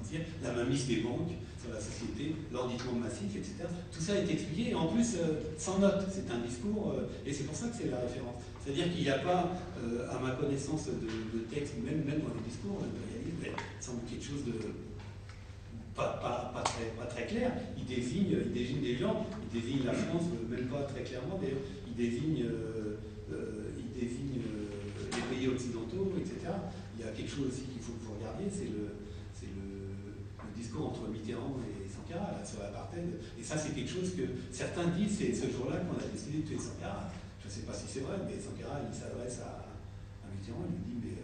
financière, la mainmise des banques sur la société, l'endettement massif, etc. Tout ça est expliqué, et en plus, sans note. C'est un discours, et c'est pour ça que c'est la référence. C'est-à-dire qu'il n'y a pas, à ma connaissance de texte, même dans les discours, l'impérialisme, il semble quelque chose de pas très clair. Il désigne des gens, il désigne la France, même pas très clairement, d'ailleurs, il désigne les pays occidentaux, etc. Il y a quelque chose aussi qu'il faut que vous regardiez, c'est le discours entre Mitterrand et Sankara là, sur l'apartheid. Et ça, c'est quelque chose que certains disent, c'est ce jour-là qu'on a décidé de tuer Sankara. Je ne sais pas si c'est vrai, mais Sankara, il s'adresse à Mitterrand, il lui dit, mais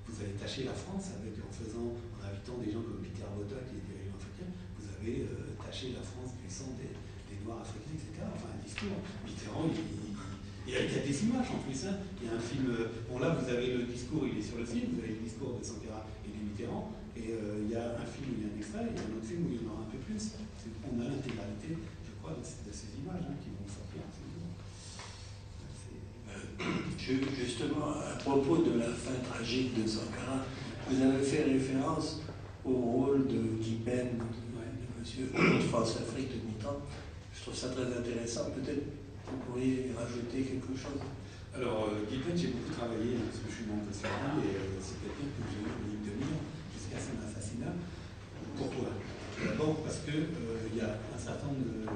vous avez taché la France en invitant des gens comme Peter Botta, qui est dirigeant africain, vous avez taché la France du sang des Noirs africains, etc. Enfin, un discours. Mitterrand, il y a des images en plus. Hein. Il y a un film. Bon, là, vous avez le discours, il est sur le film, vous avez le discours de Sankara et de Mitterrand. Et il y a un film où il y a un extrait, et il y a un autre film où il y en aura un peu plus. On a l'intégralité, je crois, de ces images qui vont sortir. Justement, à propos de la fin tragique de Sankara, vous avez fait référence au rôle de Guy Pen, de monsieur de France-Afrique de Mitterrand. Je trouve ça très intéressant. Peut-être vous pourriez rajouter quelque chose. Alors, Guy Pen, j'ai beaucoup travaillé, parce que je suis membre de ce parti, et c'est quelqu'un que j'ai eu en ligne de mire jusqu'à son assassinat. Pourquoi? D'abord parce qu'il y a un certain nombre de...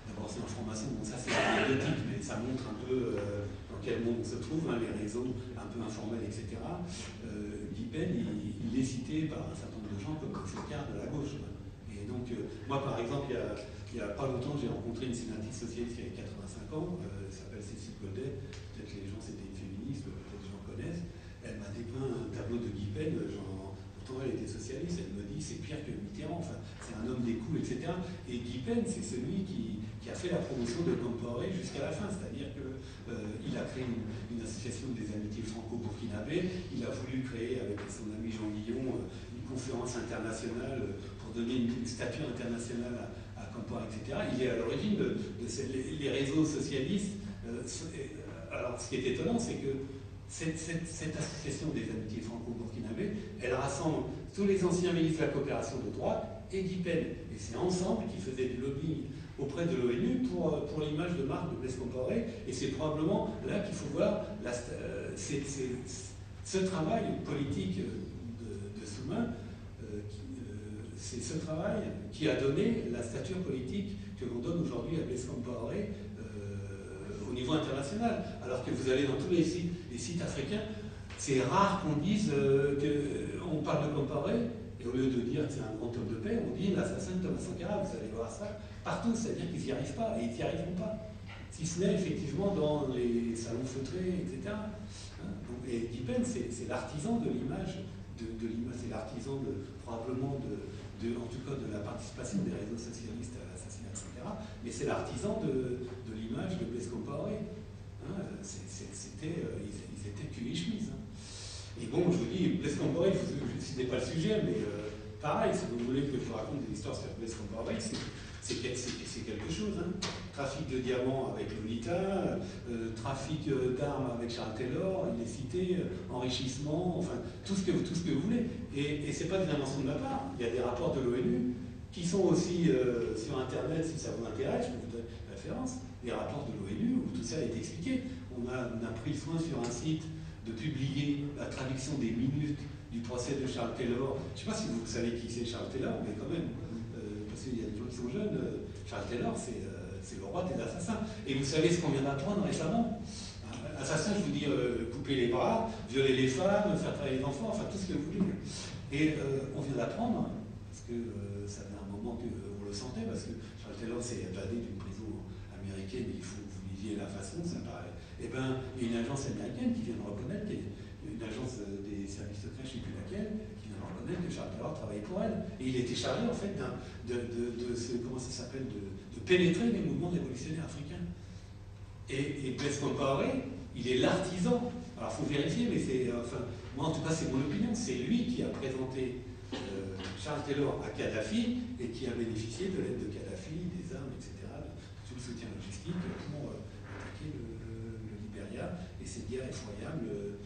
D'abord, c'est l'information, bon, ça c'est anecdotique, mais ça montre un peu dans quel monde on se trouve, hein, les réseaux un peu informels, etc. Guy Pen, il est cité par un certain nombre de gens comme le Focard de la gauche. Et donc, moi par exemple, il y a pas longtemps, j'ai rencontré une sénatrice socialiste qui avait 85 ans, elle s'appelle Cécile Goldet, peut-être les gens c'était une féministe, peut-être les gens connaissent. Elle m'a dépeint un tableau de Guy Pen, pourtant elle était socialiste, elle me dit c'est pire que Mitterrand, enfin, c'est un homme des coups, etc. Et Guy Pen, c'est celui qui a fait la promotion de Compaoré jusqu'à la fin, c'est-à-dire qu'il a créé une association des amitiés franco-burkinabé, il a voulu créer avec son ami Jean Guillon une conférence internationale pour donner une stature internationale à Compaoré, etc. Il est à l'origine les réseaux socialistes. Alors ce qui est étonnant, c'est que cette association des amitiés franco-burkinabé, elle rassemble tous les anciens ministres de la coopération de droite et Guy Pen. Et c'est ensemble qui faisaient du lobbying auprès de l'ONU pour l'image de marque de Blaise Compaoré. Et c'est probablement là qu'il faut voir ce travail politique de Soumain, c'est ce travail qui a donné la stature politique que l'on donne aujourd'hui à Blaise Compaoré au niveau international. Alors que vous allez dans tous les sites africains, c'est rare qu'on dise qu'on parle de Compaoré, et au lieu de dire que c'est un grand homme de paix, on dit l'assassin de Thomas Sankara. Vous allez voir ça partout, c'est-à-dire qu'ils n'y arrivent pas, et ils n'y arriveront pas. Si ce n'est effectivement dans les salons feutrés, etc. Et Guy Pen, c'est l'artisan de l'image, c'est l'artisan probablement en tout cas de la participation des réseaux socialistes à l'assassinat de Sankara, mais c'est l'artisan de l'image de Blaise Compaoré. Ils étaient cul et chemise. Et bon, je vous dis, Blaise Compaoré, ce n'est pas le sujet, mais pareil, si vous voulez que je vous raconte des histoires sur Blaise Compaoré, c'est quelque chose. Hein. Trafic de diamants avec Lolita, trafic d'armes avec Charles Taylor, il est cité, enrichissement, enfin, tout ce que vous voulez. Et ce n'est pas des inventions de ma part. Il y a des rapports de l'ONU qui sont aussi sur Internet, si ça vous intéresse, je peux vous donner une référence, des rapports de l'ONU où tout ça est expliqué. On a pris soin sur un site de publier la traduction des minutes du procès de Charles Taylor. Je ne sais pas si vous savez qui c'est Charles Taylor, mais quand même, parce qu'il y a des gens qui sont jeunes, Charles Taylor, c'est le roi des assassins. Et vous savez ce qu'on vient d'apprendre récemment? Assassin, je vous dis, couper les bras, violer les femmes, faire travailler les enfants, enfin tout ce que vous voulez. Et on vient d'apprendre, parce que ça fait un moment qu'on le sentait, parce que Charles Taylor s'est évadé d'une prison américaine, il faut que vous lisiez la façon, ça paraît. Eh bien, il y a une agence américaine qui vient de reconnaître, une agence des services secrets, je ne sais plus laquelle, qui vient de reconnaître que Charles Taylor travaillait pour elle. Et il était chargé, en fait, comment ça s'appelle, de pénétrer les mouvements révolutionnaires africains. Et Blaise Compaoré, il est l'artisan. Alors, il faut vérifier, mais moi, en tout cas, c'est mon opinion. C'est lui qui a présenté Charles Taylor à Kadhafi et qui a bénéficié de l'aide de Kadhafi, des armes, etc., de tout le soutien logistique pour attaquer le Libéria et cette guerre effroyable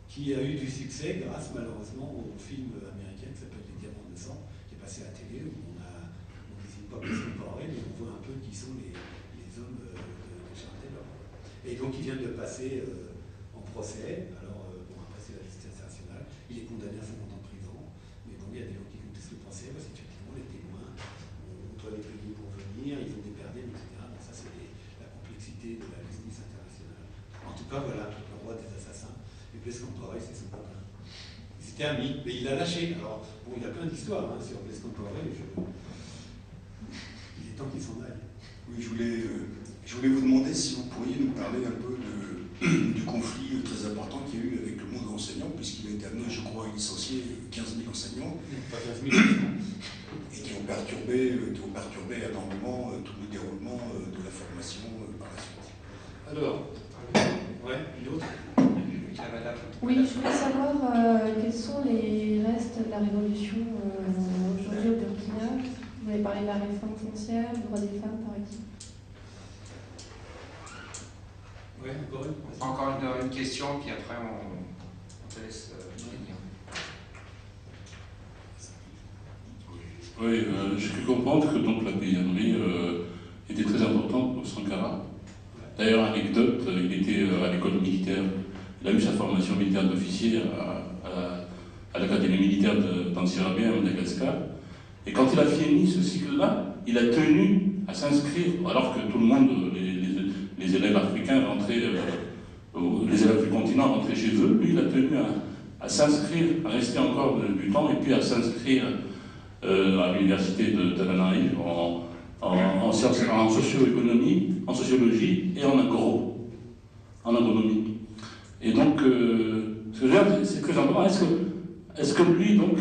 qui a eu du succès grâce, malheureusement, au film américain qui s'appelle Les Diamants de sang, qui est passé télé où on désigne pas Blaise Compaoré, mais on voit un peu qui sont les hommes de Charles Taylor. Et donc ils viennent de passer en procès. Alors, bon, après c'est la justice nationale. Il est condamné à 50 ans de prison. Mais bon, il y a des gens qui contestent le procès parce qu'effectivement, les témoins, on doit les payer pour venir, ils ont des perdants, etc. Donc ça, c'est la complexité de la justice internationale. En tout cas, voilà, le roi des assassins. Et Blaise Compaoré, c'est son copain. Ils étaient amis, mais il l'a lâché. Alors, bon, il y a plein d'histoires sur Blaise Compaoré. Il est temps qu'il s'en aille. Oui, je voulais vous demander si vous pourriez nous parler un peu du conflit très important qu'il y a eu avec le monde enseignant, puisqu'il a été amené, je crois, à licencier 15 000 enseignants. Pas 15 000 et qui ont perturbé énormément tout le déroulement de la formation par la suite. Alors, ouais, une autre. Oui, je voulais savoir quels sont les restes de la révolution aujourd'hui au Burkina. Vous avez parlé de la réforme foncière, du droit des femmes, par exemple. Ouais, encore une. Encore une question, puis après on te laisse finir. Oui, j'ai cru comprendre que donc, la paysannerie était très importante pour Sankara. D'ailleurs, anecdote, il était à l'école militaire. Il a eu sa formation militaire d'officier à l'académie militaire d'Antsirabé à Madagascar. Et quand il a fini ce cycle-là, il a tenu à s'inscrire, alors que tout le monde, les élèves africains rentraient, les élèves du continent rentraient chez eux, lui il a tenu à s'inscrire, à rester encore du temps, et puis à s'inscrire à l'université de Tananarive en socio-économie, en sociologie et en agronomie. Et donc, ce que je veux dire, c'est très important. Est-ce que lui, donc,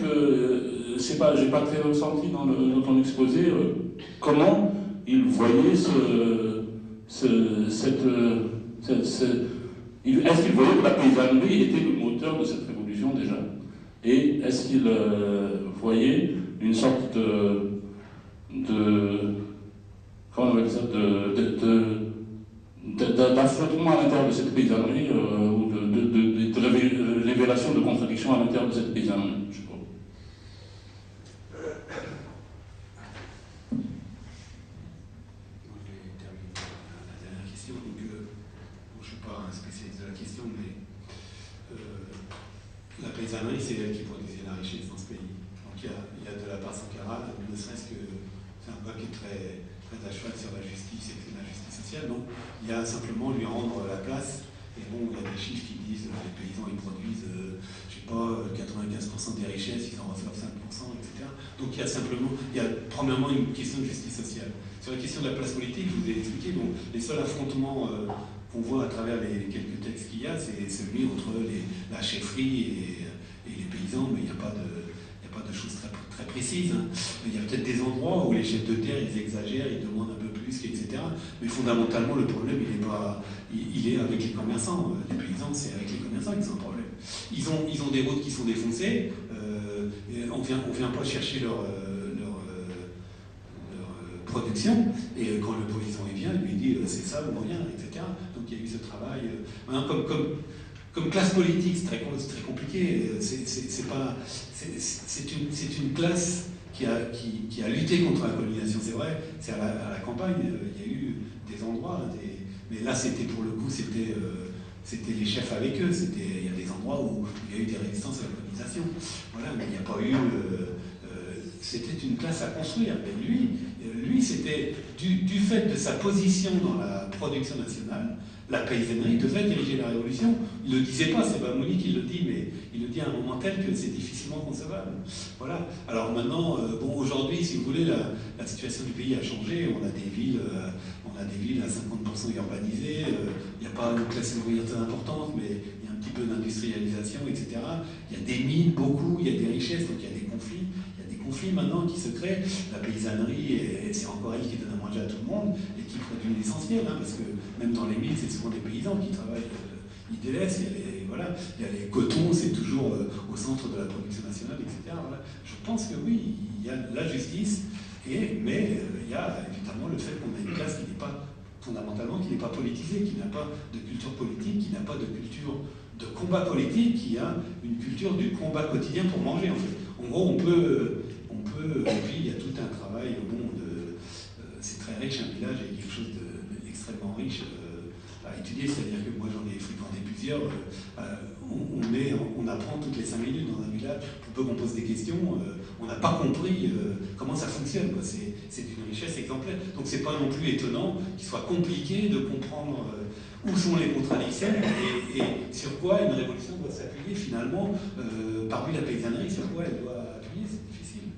j'ai pas très ressenti dans ton exposé comment il voyait est-ce qu'il voyait que la paysannerie était le moteur de cette révolution déjà? Et est-ce qu'il voyait une sorte comment on appelle ça, d'affrontement à l'intérieur de cette paysannerie ou de révélation de contradictions à l'intérieur de cette paysannerie? Je sais pas. La paysannerie, c'est elle qui produisait la richesse dans ce pays. Donc il y a de la part Sankara, ne serait-ce que c'est un peuple qui est très, très à cheval sur la justice et la justice sociale. Donc il y a simplement lui rendre la place. Et bon, il y a des chiffres qui disent que les paysans ils produisent, je sais pas, 95% des richesses, ils en reçoivent 5%, etc. Donc il y a premièrement une question de justice sociale. Sur la question de la place politique, je vous ai expliqué, donc les seuls affrontements qu'on voit à travers les quelques textes qu'il y a, c'est celui entre la chefferie et les paysans, mais il n'y a pas de choses très, très précises. Hein. Il y a peut-être des endroits où les chefs de terre, ils exagèrent, ils demandent un peu plus, etc. Mais fondamentalement, le problème, il est avec les commerçants. Les paysans, c'est avec les commerçants qu'ils ont un problème. Ils ont des routes qui sont défoncées, on vient pas chercher leur production, et quand le paysan vient, il lui dit c'est ça ou rien, etc. Donc il y a eu ce travail. Comme classe politique, c'est très compliqué. C'est une classe qui a lutté contre la colonisation, c'est vrai. C'est à la campagne, il y a eu des endroits, mais là c'était pour le coup, c'était les chefs avec eux. Il y a des endroits où il y a eu des résistances à la colonisation. Voilà, mais il n'y a pas eu. C'était une classe à construire. Mais lui, c'était du fait de sa position dans la production nationale, la paysannerie devait diriger la révolution. Il ne le disait pas, c'est Bamouni qui le dit, mais il le dit à un moment tel que c'est difficilement concevable. Voilà. Alors maintenant, aujourd'hui, si vous voulez, la situation du pays a changé. On a des villes à 50% urbanisées. Il n'y a pas une classe ouvrière très importante, mais il y a un petit peu d'industrialisation, etc. Il y a des mines, beaucoup, il y a des richesses, donc il y a des conflits. Maintenant qui se crée, la paysannerie, c'est encore elle qui donne à manger à tout le monde et qui produit l'essentiel, hein, parce que même dans les mines, c'est souvent des paysans qui travaillent, ils délaissent, il y a les cotons, c'est toujours au centre de la production nationale, etc. Voilà. Je pense que oui, il y a la justice, mais il y a évidemment le fait qu'on a une classe qui n'est pas, fondamentalement, qui n'est pas politisée, qui n'a pas de culture politique, qui n'a pas de culture de combat politique, qui a une culture du combat quotidien pour manger, en fait. En gros, on peut, et puis il y a tout un travail au monde. C'est très riche, un village, et quelque chose d'extrêmement riche à étudier. C'est-à-dire que moi, j'en ai fréquenté plusieurs. On apprend toutes les 5 minutes dans un village. Pour peu qu'on pose des questions, on n'a pas compris comment ça fonctionne. C'est d'une richesse exemplaire. Donc c'est pas non plus étonnant qu'il soit compliqué de comprendre où sont les contradictions et sur quoi une révolution doit s'appuyer finalement. Parmi la paysannerie, sur quoi elle doit appuyer, c'est difficile.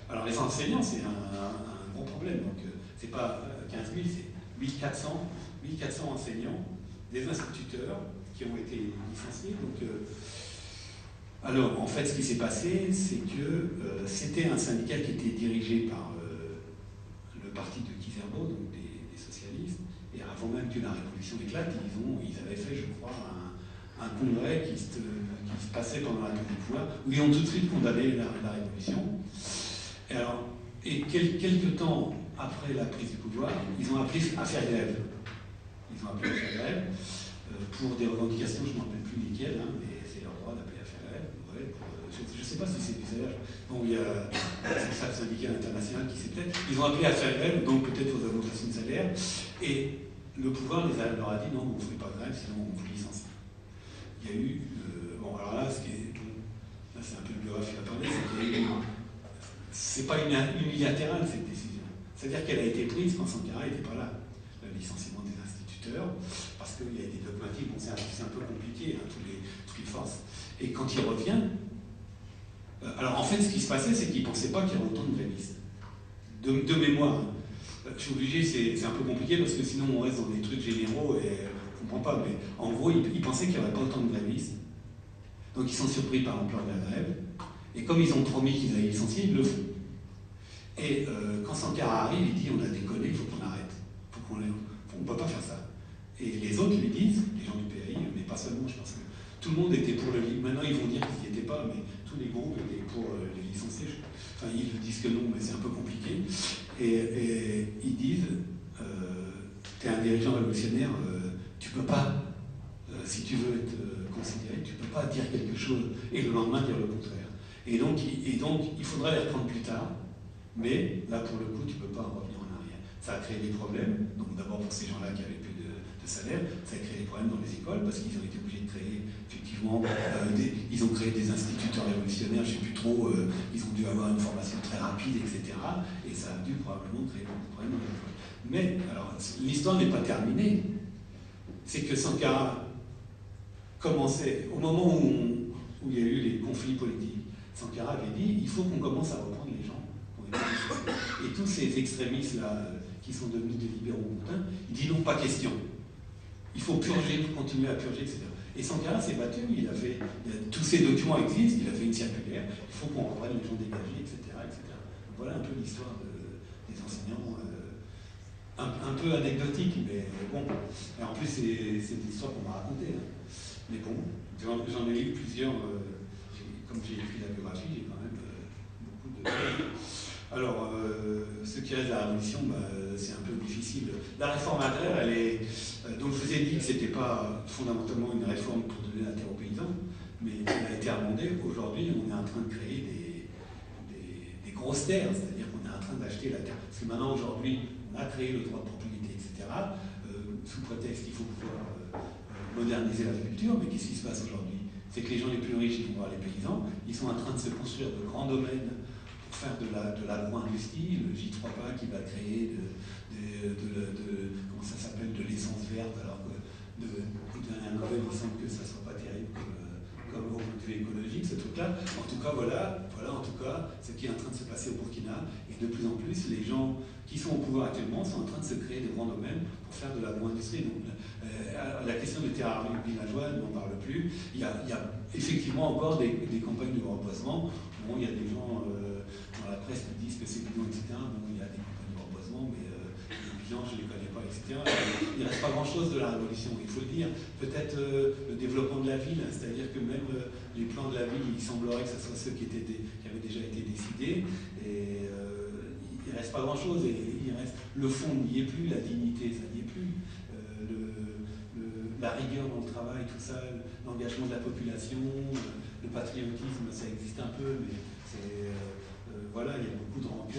Alors les enseignants, c'est un gros problème. Donc c'est pas 15 000, c'est 1400 enseignants, des instituteurs qui ont été licenciés. Donc, alors, en fait, ce qui s'est passé, c'est que c'était un syndicat qui était dirigé par le parti de Kizerbo, donc des socialistes, et avant même que la révolution éclate, ils avaient fait, je crois, un congrès qui se passait pendant la prise du pouvoir, où ils ont tout de suite condamné la révolution. Et quelques temps après la prise du pouvoir, ils ont appelé à faire grève. Pour des revendications, je ne me rappelle plus lesquelles, hein, mais c'est leur droit d'appeler à faire grève. Ouais, je ne sais pas si c'est du salaire. Bon, il y a le syndicat international qui s'est peut-être. Ils ont appelé à faire grève, donc peut-être aux augmentations de salaire. Et le pouvoir leur a dit non, vous ne ferez pas grève, sinon on vous licencie. Il y a eu. Bon, alors là, là c'est un peu le biographe qui va parler, c'est pas unilatéral cette décision. C'est-à-dire qu'elle a été prise quand Sankara n'était pas là. Le licenciement des instituteurs, parce qu'il y a des dogmatiques, bon, c'est un peu compliqué, hein, toutes les forces. Et quand il revient, alors en fait, ce qui se passait, c'est qu'il ne pensait pas qu'il y aurait autant de grévistes. De mémoire. Je suis obligé, c'est un peu compliqué, parce que sinon on reste dans des trucs généraux et on ne comprend pas, mais en gros, il pensait qu'il n'y aurait pas autant de grévistes. Donc ils sont surpris par l'ampleur de la grève, et comme ils ont promis qu'ils allaient licencier, ils le font. Et quand Sankara arrive, il dit on a déconné, il faut qu'on arrête. On ne peut pas faire ça. Et les autres lui disent, les gens du PAI, mais pas seulement, je pense que tout le monde était pour le livre. Maintenant, ils vont dire qu'ils n'y étaient pas, mais tous les groupes étaient pour les licencier. Enfin, ils disent que non, mais c'est un peu compliqué. Et ils disent, tu es un dirigeant révolutionnaire, tu peux pas, si tu veux être considéré, tu peux pas dire quelque chose et le lendemain dire le contraire. Et donc il faudrait les reprendre plus tard, mais là, pour le coup, tu ne peux pas en revenir en arrière. Ça a créé des problèmes, donc d'abord pour ces gens-là qui avaient plus de salaire, ça a créé des problèmes dans les écoles parce qu'ils ont été obligés de créer, effectivement, ils ont créé des instituteurs révolutionnaires, je ne sais plus trop, ils ont dû avoir une formation très rapide, etc. Et ça a dû probablement créer beaucoup de problèmes dans les écoles. Mais, alors, l'histoire n'est pas terminée. C'est que Sankara commençait, au moment où il y a eu les conflits politiques, Sankara avait dit, il faut qu'on commence à reprendre les gens. Et tous ces extrémistes-là, qui sont devenus des libéraux montins, il dit non, pas question. Il faut purger, continuer à purger, etc. Et Sankara s'est battu, tous ces documents existent, il a fait une circulaire, il faut qu'on reprenne les gens dégagés, etc. etc. Voilà un peu l'histoire des enseignants, un peu anecdotique, mais bon. Et en plus, c'est des histoires qu'on m'a racontées. Hein. Mais bon, j'en ai lu plusieurs, comme j'ai écrit la biographie, j'ai quand même beaucoup de... Alors, ce qui reste de la révolution, c'est un peu difficile. La réforme agraire, elle est... donc je vous ai dit que ce n'était pas fondamentalement une réforme pour donner la terre aux paysans, mais elle a été amendée. Aujourd'hui, on est en train de créer des grosses terres, c'est-à-dire qu'on est en train d'acheter la terre. Parce que maintenant, aujourd'hui, on a créé le droit de propriété, etc., sous prétexte qu'il faut pouvoir moderniser l'agriculture, mais qu'est-ce qui se passe aujourd'hui? C'est que les gens les plus riches, ils vont voir les paysans, ils sont en train de se construire de grands domaines pour faire de l'agro-industrie, le J3PA qui va créer comment ça s'appelle, de l'essence verte, alors que d'un côté, il semble que ça ne soit pas terrible comme au point de vue écologique, ce truc-là. En tout cas, voilà en tout cas ce qui est en train de se passer au Burkina. Et de plus en plus, les gens qui sont au pouvoir actuellement sont en train de se créer des grands domaines pour faire de l'agro-industrie. Donc, la question des terres villageoises, on n'en parle plus. Il y a effectivement encore des campagnes de reboisement. Bon, il y a des gens dans la presse qui disent que c'est bidon, etc. Bon, il y a des campagnes de reboisement, mais les bilans, je ne les connais pas, etc. Il ne reste pas grand-chose de la révolution, il faut le dire. Peut-être le développement de la ville, c'est-à-dire que même les plans de la ville, il semblerait que ce soit ceux qui avaient déjà été décidés. Et il ne reste pas grand-chose. Et le fond n'y est plus, la dignité, ça n'y est plus. La rigueur dans le travail, tout ça, l'engagement de la population, le patriotisme, ça existe un peu, mais c'est... voilà, il y a beaucoup de rancœur.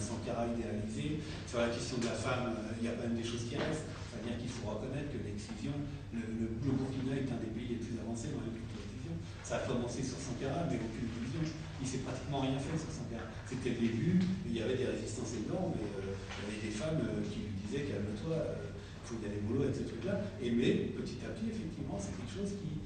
Sankara idéalisé. Sur la question de la femme, il y a quand même des choses qui restent. C'est-à-dire qu'il faut reconnaître que l'excision, le Burkina est un des pays les plus avancés dans l'excision. Ça a commencé sur Sankara, mais aucune illusion. Il s'est pratiquement rien fait sur Sankara. C'était le début, il y avait des résistances énormes, et il y avait des femmes qui lui disaient calme-toi, il faut y aller mollo avec ce truc-là. Mais petit à petit, effectivement, c'est quelque chose qui.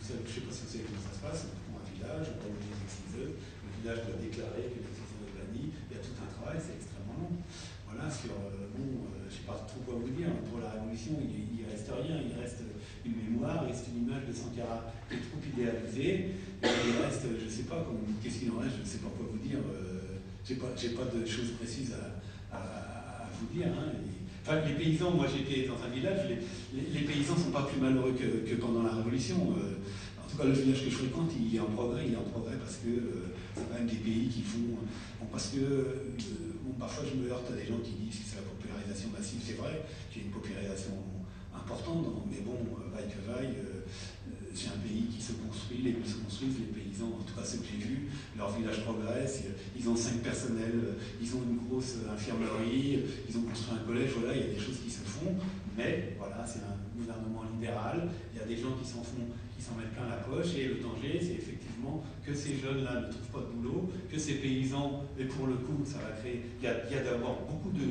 Je ne sais pas si vous savez comment ça se passe, on prend un village, on prend une exciseuses, le village doit déclarer que l'excision est bannie, il y a tout un travail, c'est extrêmement long. Voilà, sur, je ne sais pas trop quoi vous dire, pour la Révolution, il ne reste rien, il reste une mémoire, il reste une image de Sankara qui est trop idéalisée, et il reste, je ne sais pas, qu'est-ce qu'il en reste, je ne sais pas quoi vous dire, je n'ai pas de choses précises à vous dire. Enfin, les paysans, moi j'étais dans un village, les paysans ne sont pas plus malheureux que pendant la Révolution. En tout cas, le village que je fréquente, il est en progrès parce que c'est quand même des pays qui font. Bon, parce que parfois je me heurte à des gens qui disent que c'est la popularisation massive. C'est vrai qu'il y a une popularisation importante, mais bon, vaille que vaille, c'est un pays qui se construit, les villes se construisent, les paysans, en tout cas ceux que j'ai vus, leur village progresse, ils ont 5 personnels, ils ont une grosse infirmerie, ils ont construit un collège, voilà, il y a des choses qui se font, mais voilà, c'est un gouvernement libéral, il y a des gens qui s'en mettent plein la poche, et le danger, c'est effectivement que ces jeunes-là ne trouvent pas de boulot, que ces paysans, et pour le coup, ça va créer, il y a d'abord beaucoup de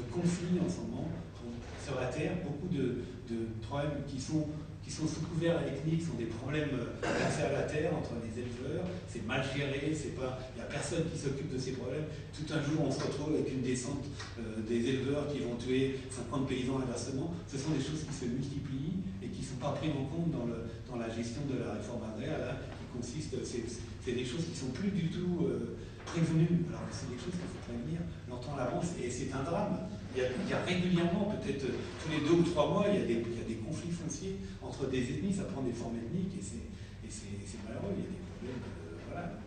conflits en ce moment sur la terre, beaucoup de problèmes qui sont sous couvert ethnique, sont des problèmes d'accès à la terre entre les éleveurs, c'est mal géré, il n'y a personne qui s'occupe de ces problèmes. Tout un jour, on se retrouve avec une descente des éleveurs qui vont tuer 50 paysans inversement. Ce sont des choses qui se multiplient et qui ne sont pas prises en compte dans la gestion de la réforme agraire, là, qui consiste, c'est des choses qui ne sont plus du tout prévenues. Alors c'est des choses qu'il faut prévenir longtemps à l'avance, et c'est un drame. Il y a régulièrement, peut-être tous les 2 ou 3 mois, il y a des conflits fonciers entre des ethnies, ça prend des formes ethniques, et c'est malheureux, il y a des problèmes, voilà.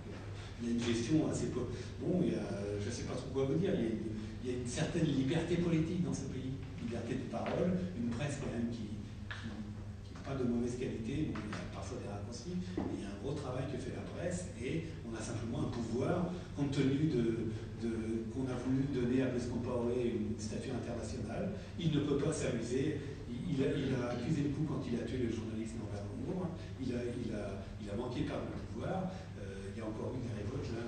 Il y a une gestion assez peu. Bon, je ne sais pas trop quoi vous dire, il y a une certaine liberté politique dans ce pays, liberté de parole, une presse quand même qui n'est pas de mauvaise qualité, bon, il y a parfois des raccourcis, mais il y a un gros travail que fait la presse, et on a simplement un pouvoir, compte tenu qu'on a voulu donner à Blaise Compaoré une statue internationale. Il ne peut pas s'amuser. Il a accusé le coup quand il a tué le journaliste Norbert Lamour. Il a manqué par le pouvoir. Il y a encore eu des révoltes là.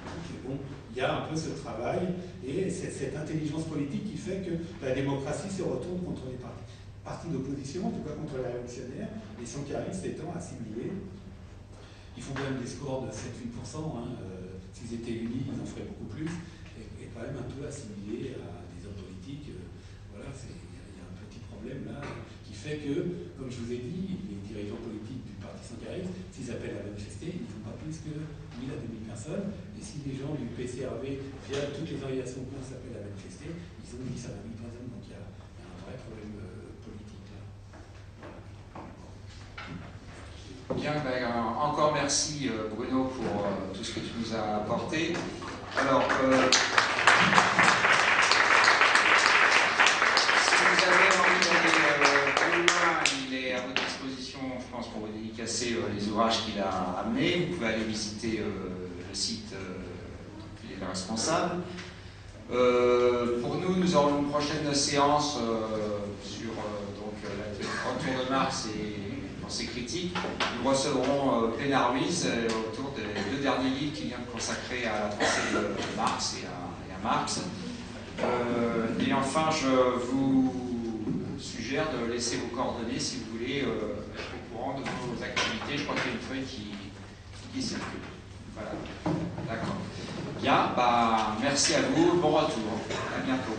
Mais bon, il y a un peu ce travail et cette intelligence politique qui fait que la démocratie se retourne contre les partis d'opposition, en tout cas contre les révolutionnaires, les sankaristes étant assimilés. Ils font quand même des scores de 7-8%. S'ils étaient unis, ils en feraient beaucoup plus, et quand même un peu assimilés à des hommes politiques. Voilà, il y a un petit problème là, qui fait que, comme je vous ai dit, les dirigeants politiques du parti sankariste, s'ils appellent à manifester, ils ne font pas plus que 1000 à 2000 personnes, et si les gens du PCRV, via toutes les variations qu'on s'appelle à manifester, ils ont 10 à 20 000 personnes, donc il y a un vrai problème politique là. Bien, encore merci Bruno pour tout ce que tu nous as apporté. Alors, si vous avez envie d'aller plus loin, il est à votre disposition, je pense, pour vous dédicacer les ouvrages qu'il a amenés. Vous pouvez aller visiter le site dont il est le responsable. Pour nous aurons une prochaine séance sur la retour de Marx et pensée critique. Nous recevrons Plénard Ruiz autour des 2 derniers livres qu'il vient de consacrer à la pensée de Marx et à Marx. Et enfin, je vous suggère de laisser vos coordonnées si vous voulez être au courant de vos activités. Je crois qu'il y a une feuille qui circule. Voilà. D'accord. Bien, merci à vous. Bon retour. À bientôt.